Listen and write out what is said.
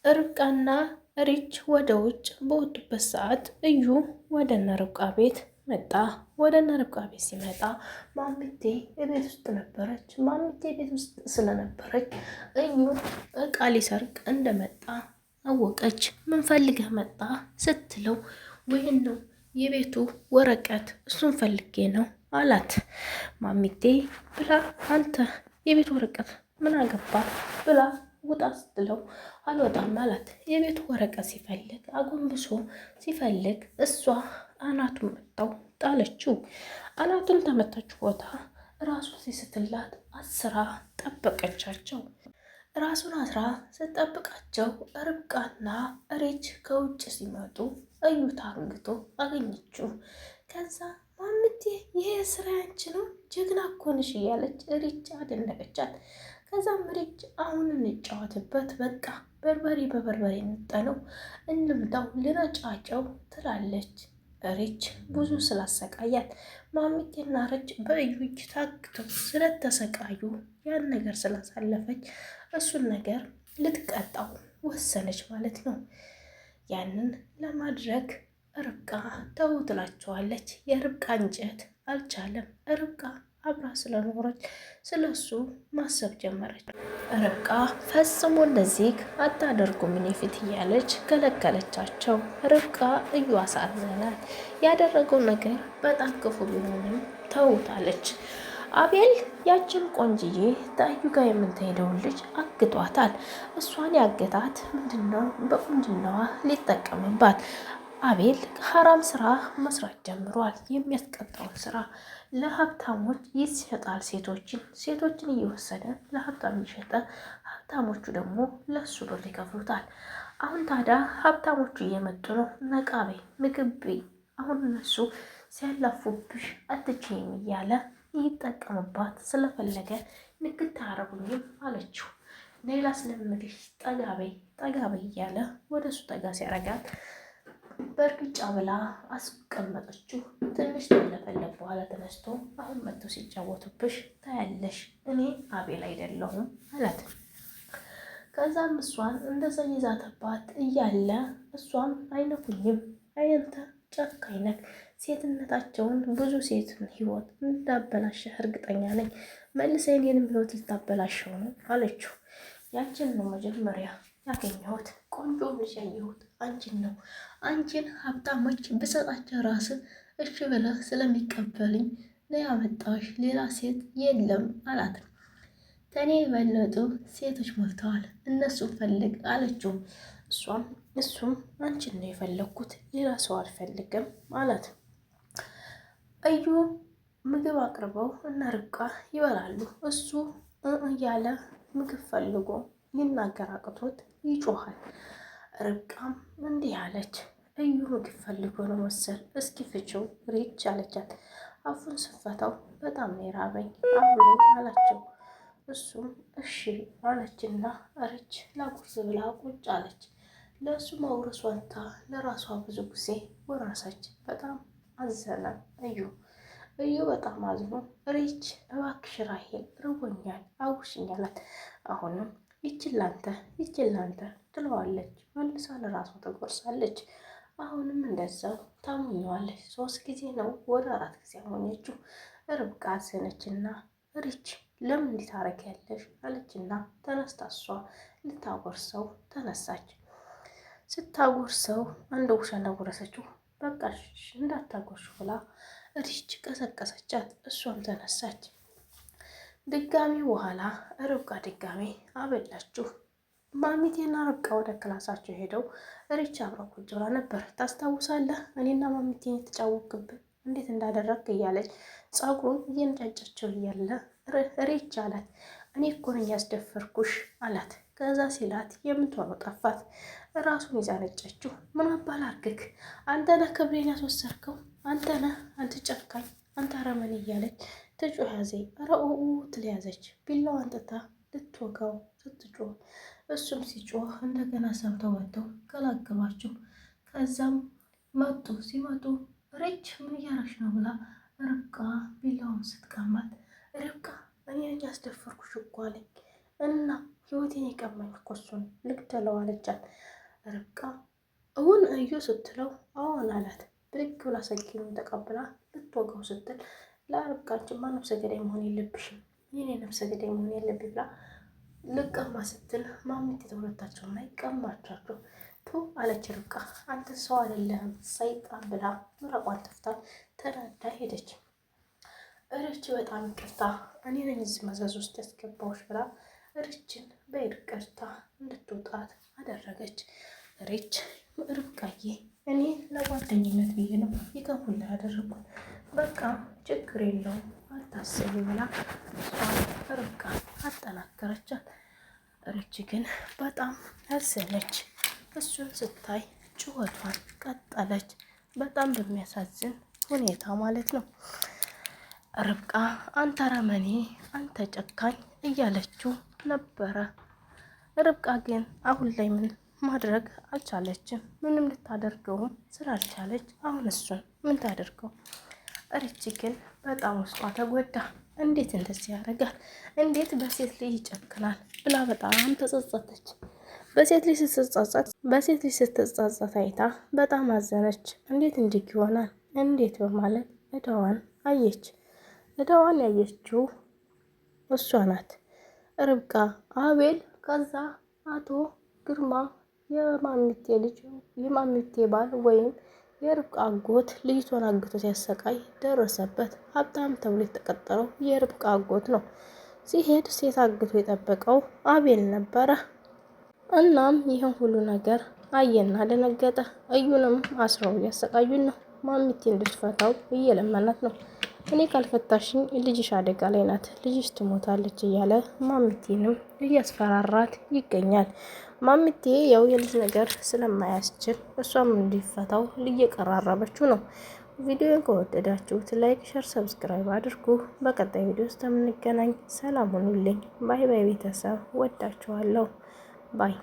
ርብቃና ሪች ወደ ውጭ በወጡበት ሰዓት እዩ ወደ እነ ርብቃ ቤት መጣ። ወደ እነ ርብቃ ቤት ሲመጣ ማሚቴ ቤት ውስጥ ነበረች። ማሚቴ ቤት ውስጥ ስለነበረች እዩ እቃ ሊሰርቅ እንደመጣ አወቀች። ምን ፈልገህ መጣ ስትለው ወይን ነው የቤቱ ወረቀት እሱን ፈልጌ ነው አላት። ማሚቴ ብላ አንተ የቤቱ ወረቀት ምን አገባ ብላ ውጣ ስትለው አልወጣም አላት። የቤቱ ወረቀት ሲፈልግ አጎንብሶ ሲፈልግ እሷ አናቱን መታው ጣለችው። አናቱን ተመታች ቦታ ራሱን ሲስትላት አስራ ጠበቀቻቸው። ራሱን አስራ ስትጠብቃቸው ርብቃና ሪች ከውጭ ሲመጡ እዩ ታንግቶ አገኘችው። ከዛ ማምቴ ይሄ ስራ ያንቺ ነው ጀግና እኮ ነሽ እያለች ሪች አደነቀቻት። ከዛም ሪች አሁን እንጫወትበት በቃ በርበሬ በበርበሬ እንጠነው እንምታው ልነጫጨው ትላለች። ሪች ብዙ ስላሰቃያት ማሚቴና ሪች በእዩ እጅ ታግተው ስለተሰቃዩ ያን ነገር ስላሳለፈች እሱን ነገር ልትቀጣው ወሰነች ማለት ነው። ያንን ለማድረግ ርብቃ ተው ትላቸዋለች። የርብቃ እንጨት አልቻለም። ርብቃ አብራ ስለኖረች ስለሱ ማሰብ ጀመረች። ርብቃ ፈጽሞ እንደዚህ አታደርጉም እኔ ፊት እያለች ከለከለቻቸው። ርብቃ እዩ አሳዘናት። ያደረገው ነገር በጣም ክፉ ቢሆንም ተውታለች። አቤል ያችን ቆንጅዬ ታዩ ጋር የምትሄደውን ልጅ አግቷታል። እሷን ያገታት ምንድነው? በቁንጅናዋ ሊጠቀምባት። አቤል ሀራም ስራ መስራት ጀምሯል። የሚያስቀጣውን ስራ ለሀብታሞች ይሸጣል። ሴቶችን እየወሰደ ለሀብታም ይሸጠ፣ ሀብታሞቹ ደግሞ ለሱ ብር ይከፍሉታል። አሁን ታዲያ ሀብታሞቹ እየመጡ ነው። ነቃቤ ምግብ አሁን እነሱ ሲያላፉብሽ አትችይም እያለ ይጠቀምባት ስለፈለገ ንግት አያረጉኝም አለችው። ሌላ ስለምልሽ ጠጋቤ እያለ ወደ እሱ ጠጋ ሲያረጋት በእርግጫ ብላ አስቀመጠችው። ትንሽ ተለፈለፍ በኋላ ተነስቶ አሁን መጥተው ሲጫወቱብሽ ታያለሽ እኔ አቤል አይደለሁም አላት። ከዛም እሷን እንደዛ ይዛተባት እያለ እሷም አይነኩኝም አየንተ ጨካኝ ነህ፣ ሴትነታቸውን ብዙ ሴትን ህይወት እንዳበላሸህ እርግጠኛ ነኝ። መልሰህ የኔንም ህይወት ልታበላሸው ነው አለችው። ያችን ነው መጀመሪያ ያገኘሁት ቆንጆ ልጅ ያየሁት አንቺን ነው። አንቺን ሀብታሞች ብሰጣቸው ራስህ እሺ ብለህ ስለሚቀበልኝ ነው ያመጣሁሽ፣ ሌላ ሴት የለም አላት። ከኔ የበለጡ ሴቶች ሞልተዋል፣ እነሱን ፈልግ አለችው። እሱም አንቺን ነው የፈለግኩት ሌላ ሰው አልፈልግም አላት። እዩ ምግብ አቅርበው እና ርብቃ ይበላሉ። እሱ እያለ ምግብ ፈልጎ ሊናገር አቅቶት ይጮሃል። ርብቃም እንዲህ አለች፣ እዩ ምግብ ፈልጎ ነው መሰል እስኪ ፍቺው ሪች አለቻት። አፉን ስፈታው በጣም ነው የራበኝ አብሮኝ አላቸው። እሱም እሺ አለችና ሪች ላጉርስ ብላ ቁጭ አለች። ለእሱ ማውረሷንታ ለራሷ ብዙ ጊዜ ወረሰች። በጣም አዘነ እዩ በጣም አዝኖ ሪች እባክሽ ራሄል ርቦኛል አውሽኝ አላት። አሁንም ይችላንተ ትለዋለች። መልሳ ለራሷ ተጎርሳለች። አሁንም እንደዛው ታሞኘዋለች። 3 ጊዜ ነው ወደ 4 ጊዜ አሞኘችው። ርብቃ አዘነችና ሪች ለምን እንዲህ ታረጊያለሽ አለችና ተነስታ እሷ ልታጎርሰው ተነሳች። ስታጎርሰው አንድ ውሻ እንዳጎረሰችው በቃሽ እንዳታጎርሽ ብላ ሪች ቀሰቀሰቻት። እሷም ተነሳች። ድጋሚ በኋላ ርብቃ ድጋሚ አበላችሁ። ማሚቴና ርብቃ ወደ ክላሳቸው ሄደው ሪች አብረው ቁጭ ብላ ነበር። ታስታውሳለህ እኔና ማሚቴን የተጫወክብን እንዴት እንዳደረግክ እያለች ጸጉሩን እየንጫጫቸው እያለ ሪች አላት። እኔ እኮ ነኝ ያስደፈርኩሽ አላት። ከዛ ሲላት የምትሆነው ጠፋት። ራሱን ይዛ ነጨችው። ምን አባል አርግክ አንተ ነህ ክብሬን ያስወሰድከው አንተ ነህ አንተ ጨካኝ አንተ አረመኔ እያለች ትጮህ ያዘኝ ረኡ ትለያዘች። ቢላዋ አንጥታ ልትወጋው ስትጮህ እሱም ሲጮህ እንደገና ሰምተው ወጥተው ገላገሏቸው። ከዛም ሲመጡ ሪች ምን እያረግሽ ነው ብላ ርብቃ ቢላውን ስትቀማት ርብቃ እኔ ያስደፈርኩሽ እኮ አለኝ እና ህይወቴን የቀማኝ እኮ እሱን ልግደለው አለቻት። ርብቃ እውን እዩ ስትለው አዎን አላት። ብድግ ብላ ሰኪኑን ተቀብላ ልትወጋው ስትል ለርብቃ አንቺማ ነፍሰ ገዳይ መሆን የለብሽም የኔ ነፍሰ ገዳይ መሆን የለብኝ ብላ ልቀማ ስትል ማሚቴ ተሁለታቸው ላይ ቀማቻቸው። ቱ አለች ርብቃ አንተ ሰው አይደለህም ሰይጣን ብላ ምራቋን ተፍታ ተናዳ ሄደች። ርች በጣም ይቅርታ እኔ ነኝ እዚህ መዘዝ ውስጥ ያስገባዎች ብላ ርችን በይቅርታ እንድትወጣት አደረገች። ርች ርብቃዬ እኔ ለጓደኝነት ብዬ ነው ይገቡላ ያደረጉት በቃ ችግር የለውም አታስቢ ብላ ርብቃ አጠናከረቻት። ርች ግን በጣም አዘነች። እሱን ስታይ ጩኸቷን ቀጠለች። በጣም በሚያሳዝን ሁኔታ ማለት ነው። ርብቃ አንተ አረመኔ፣ አንተ ጨካኝ እያለችው ነበረ። ርብቃ ግን አሁን ላይ ምን ማድረግ አልቻለችም። ምንም ልታደርገውም ስላልቻለች አሁን እሱን ምን ታደርገው? ርች ግን በጣም ውስጧ ተጎዳ። እንዴት እንደዚህ ያደርጋል? እንዴት በሴት ልጅ ይጨክናል? ብላ በጣም ተጸጸተች። በሴት ልጅ ስትጸጸት አይታ በጣም አዘነች። እንዴት እንዲህ ይሆናል? እንዴት በማለት እዳዋን አየች። እዳዋን ያየችው እሷ ናት ርብቃ። አቤል ከዛ አቶ ግርማ የማሚቴ ልጅ የማሚቴ ባል ወይም የርብቃ አጎት ልጅቷን አግቶ ሲያሰቃይ ደረሰበት። ሀብታም ተብሎ የተቀጠረው የርብቃ አጎት ነው። ሲሄድ ሴት አግቶ የጠበቀው አቤል ነበረ። እናም ይህን ሁሉ ነገር አየና ደነገጠ። እዩንም አስረው እያሰቃዩን ነው። ማሚቴ እንድትፈታው እየለመናት ነው። እኔ ካልፈታሽኝ ልጅሽ አደጋ ላይ ናት፣ ልጅሽ ትሞታለች እያለ ማሚቴንም እያስፈራራት ይገኛል። ማሚቴ ያው የልጅ ነገር ስለማያስችል እሷም እንዲፈታው እየቀራረበችው ነው። ቪዲዮን ከወደዳችሁት ላይክ፣ ሸር፣ ሰብስክራይብ አድርጉ። በቀጣይ ቪዲዮ ውስጥ የምንገናኝ። ሰላም ሁኑልኝ። ባይ ባይ ቤተሰብ፣ ወዳችኋለሁ። ባይ